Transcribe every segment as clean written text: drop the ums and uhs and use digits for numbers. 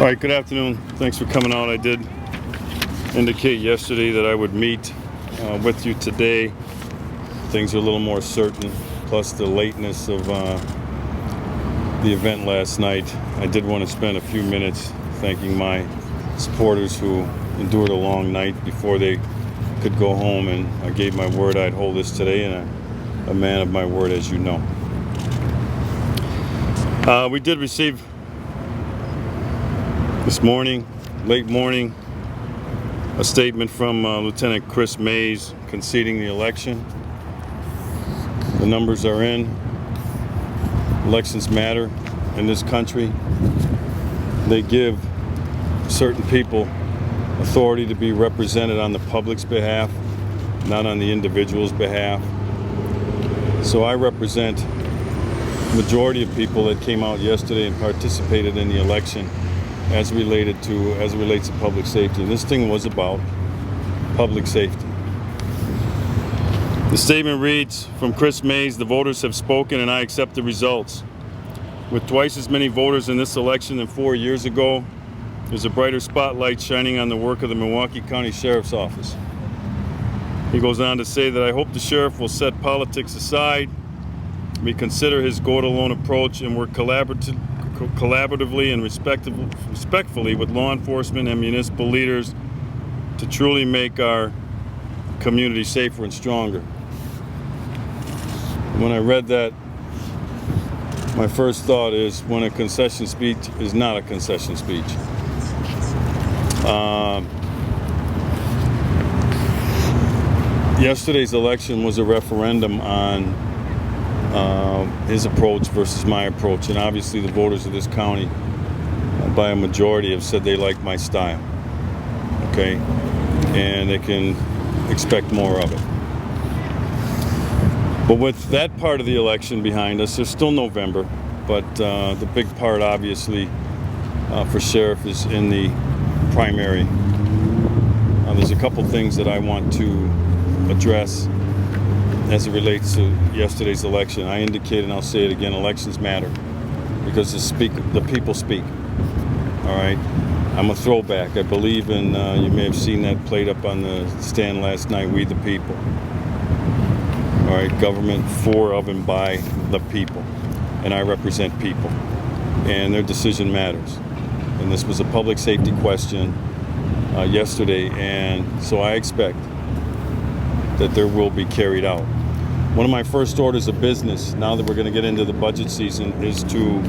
All right, good afternoon. Thanks for coming out. I did indicate yesterday that I would meet with you today. Things are a little more certain, plus the lateness of the event last night. I did want to spend a few minutes thanking my supporters who endured a long night before they could go home, and I gave my word I'd hold this today, and I'm a man of my word, as you know. We did receive this morning, late morning, a statement from Lieutenant Chris Moews conceding the election. The numbers are in. Elections matter in this country. They give certain people authority to be represented on the public's behalf, not on the individual's behalf. So I represent the majority of people that came out yesterday and participated in the election as it relates to public safety. And this thing was about public safety. The statement reads from Chris Moews: "The voters have spoken and I accept the results. With twice as many voters in this election than 4 years ago, there's a brighter spotlight shining on the work of the Milwaukee County Sheriff's Office." He goes on to say that I hope the sheriff will set politics aside, reconsider his go-it-alone approach, and work collaboratively and respectfully with law enforcement and municipal leaders to truly make our community safer and stronger. When I read that, my first thought is when a concession speech is not a concession speech. Yesterday's election was a referendum on his approach versus my approach, and obviously the voters of this county by a majority have said they like my style, okay, and they can expect more of it. But with that part of the election behind us, there's still November, but the big part obviously for sheriff is in the primary. There's a couple things that I want to address as it relates to yesterday's election. I indicated, and I'll say it again, elections matter because the people speak. All right, I'm a throwback. I believe in, you may have seen that played up on the stand last night, we the people. All right, government for, of, and by the people. And I represent people. And their decision matters. And this was a public safety question yesterday, and so I expect that there will be carried out. One of my first orders of business, now that we're going to get into the budget season, is to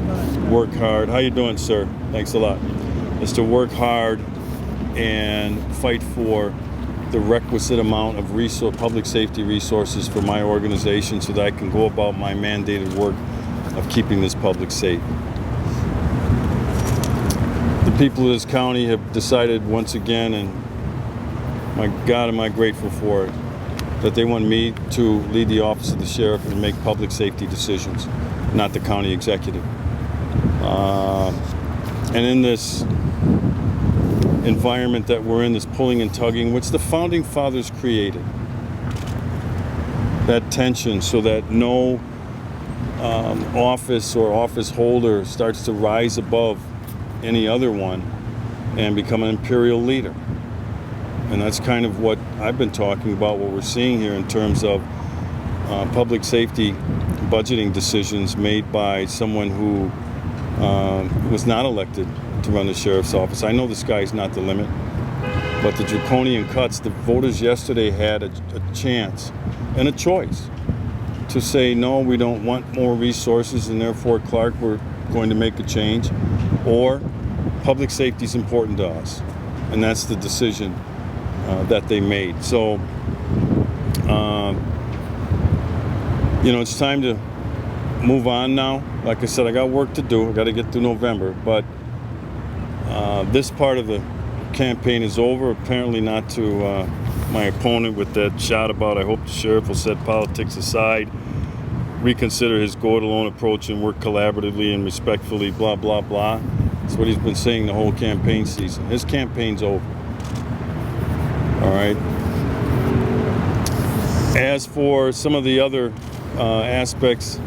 work hard. How you doing, sir? Thanks a lot. Is to work hard and fight for the requisite amount of public safety resources for my organization so that I can go about my mandated work of keeping this public safe. The people of this county have decided once again, and my God, am I grateful for it, that they want me to lead the office of the sheriff and make public safety decisions, not the county executive. And in this environment that we're in, this pulling and tugging, which the founding fathers created, that tension so that no office or office holder starts to rise above any other one and become an imperial leader. And that's kind of what I've been talking about, what we're seeing here in terms of public safety budgeting decisions made by someone who was not elected to run the sheriff's office. I know the sky's not the limit, but the draconian cuts, the voters yesterday had a chance and a choice to say, no, we don't want more resources, and therefore, Clarke, we're going to make a change, or public safety is important to us. And that's the decision that they made. So, it's time to move on now. Like I said, I got work to do. I got to get through November, but this part of the campaign is over. Apparently not to my opponent with that shot about I hope the sheriff will set politics aside, reconsider his go-it-alone approach, and work collaboratively and respectfully, blah, blah, blah. That's what he's been saying the whole campaign season. His campaign's over. All right. As for some of the other aspects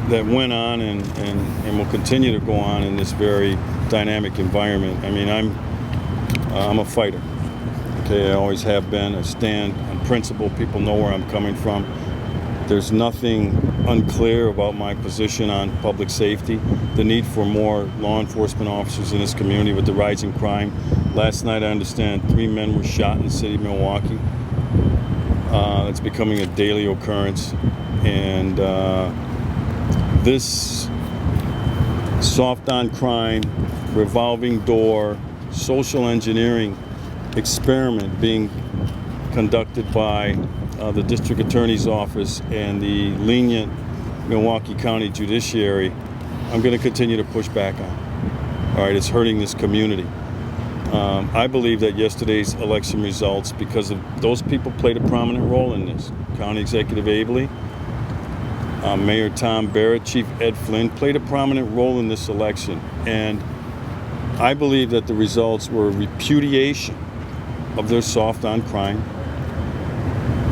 that went on and will continue to go on in this very dynamic environment. I mean, I'm a fighter. Okay, I always have been. I stand on principle. People know where I'm coming from. There's nothing unclear about my position on public safety, the need for more law enforcement officers in this community with the rising crime. Last night, I understand 3 men were shot in the city of Milwaukee. It's becoming a daily occurrence. And this soft on crime, revolving door, social engineering experiment being conducted by the district attorney's office and the lenient Milwaukee County judiciary, I'm going to continue to push back on. All right, it's hurting this community. I believe that yesterday's election results, because of those people played a prominent role in this. County Executive Abley, Mayor Tom Barrett, Chief Ed Flynn played a prominent role in this election. And I believe that the results were a repudiation of their soft on crime,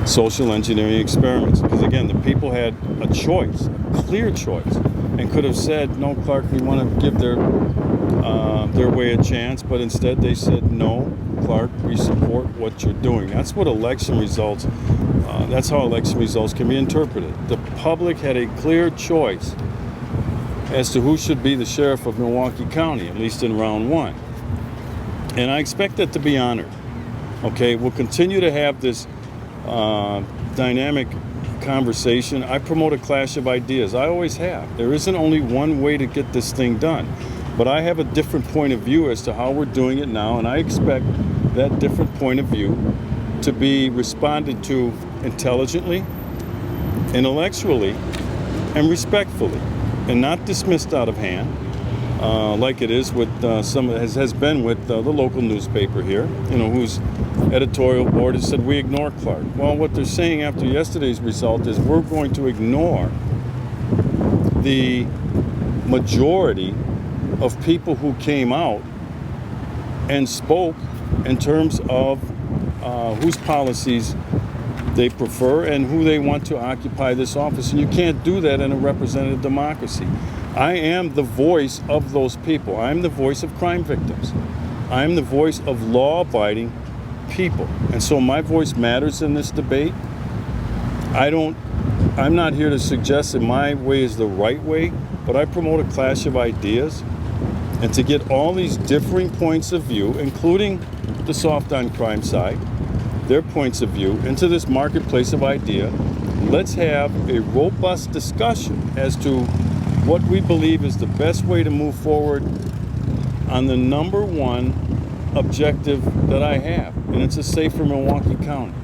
social engineering experiments. Because again, the people had a choice, a clear choice, and could have said, no, Clarke, we want to give their way a chance, but instead they said, no, Clarke, we support what you're doing. That's what election results, that's how election results can be interpreted. The public had a clear choice as to who should be the sheriff of Milwaukee County, at least in round 1. And I expect that to be honored. Okay, we'll continue to have this dynamic conversation. I promote a clash of ideas. I always have. There isn't only one way to get this thing done. But I have a different point of view as to how we're doing it now, and I expect that different point of view to be responded to intelligently, intellectually, and respectfully, and not dismissed out of hand, like it is with has been with the local newspaper here, whose editorial board has said we ignore Clarke. Well, what they're saying after yesterday's result is we're going to ignore the majority of people who came out and spoke in terms of whose policies they prefer and who they want to occupy this office. And you can't do that in a representative democracy. I am the voice of those people. I'm the voice of crime victims. I'm the voice of law-abiding people. And so my voice matters in this debate. I'm not here to suggest that my way is the right way, but I promote a clash of ideas. And to get all these differing points of view, including the soft on crime side, their points of view, into this marketplace of idea, let's have a robust discussion as to what we believe is the best way to move forward on the number one objective that I have, and it's a safer Milwaukee County.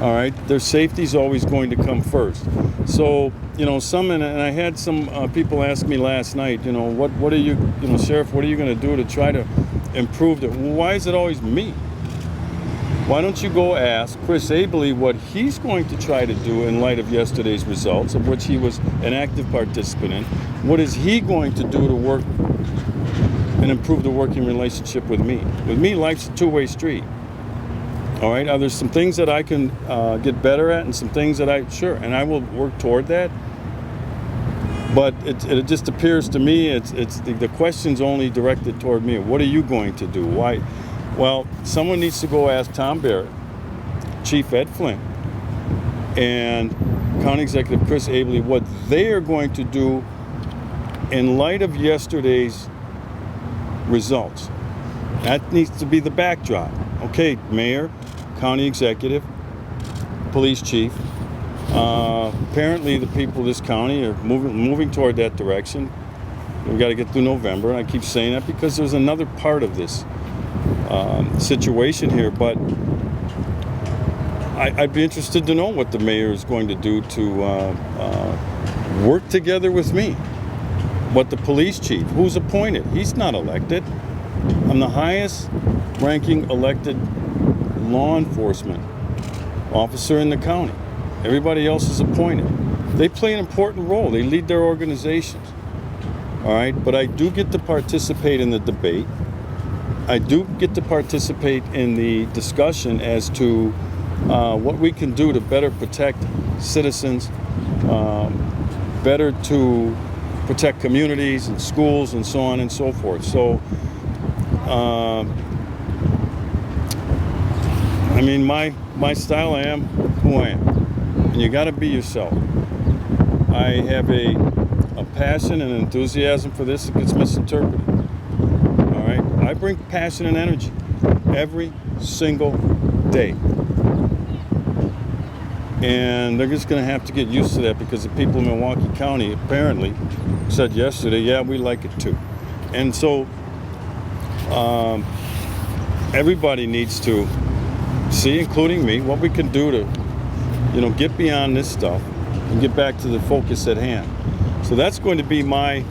All right, their safety is always going to come first. So, and I had some people ask me last night, what are you, Sheriff, what are you going to do to try to improve it? Why is it always me? Why don't you go ask Chris Abley what he's going to try to do in light of yesterday's results, of which he was an active participant in? What is he going to do to work and improve the working relationship with me? With me, life's a two-way street. All right, there's some things that I can get better at, and some things that and I will work toward that. But it just appears to me the question's only directed toward me. What are you going to do? Why? Well, someone needs to go ask Tom Barrett, Chief Ed Flynn, and County Executive Chris Abley what they are going to do in light of yesterday's results. That needs to be the backdrop. Okay, Mayor, County Executive, Police Chief. Apparently the people of this county are moving toward that direction. We've got to get through November, and I keep saying that because there's another part of this situation here, but I'd be interested to know what the mayor is going to do to work together with me. What the police chief, who's appointed, he's not elected. I'm the highest ranking elected law enforcement officer in the county. Everybody else is appointed. They play an important role. They lead their organizations. All right, but I do get to participate in the debate. I do get to participate in the discussion as to what we can do to better protect citizens, better to protect communities and schools and so on and so forth. So, I mean, my style, I am who I am. And you got to be yourself. I have a passion and enthusiasm for this that gets misinterpreted. All right? I bring passion and energy every single day. And they're just going to have to get used to that, because the people in Milwaukee County apparently said yesterday, yeah, we like it too. And so everybody needs to see, including me, what we can do to, get beyond this stuff and get back to the focus at hand. So that's going to be my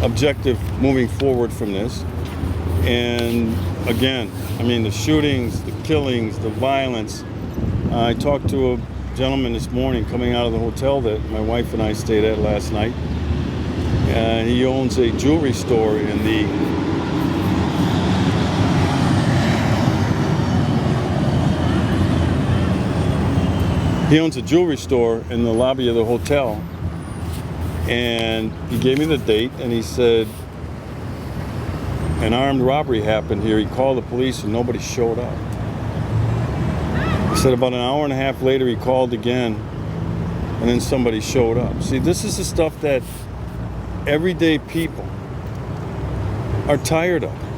objective moving forward from this. And again, I mean, the shootings, the killings, the violence. I talked to a gentleman this morning coming out of the hotel that my wife and I stayed at last night. He owns a jewelry store in the lobby of the hotel. And he gave me the date, and he said an armed robbery happened here. He called the police and nobody showed up. He said about an hour and a half later he called again, and then somebody showed up. See, this is the stuff that everyday people are tired of.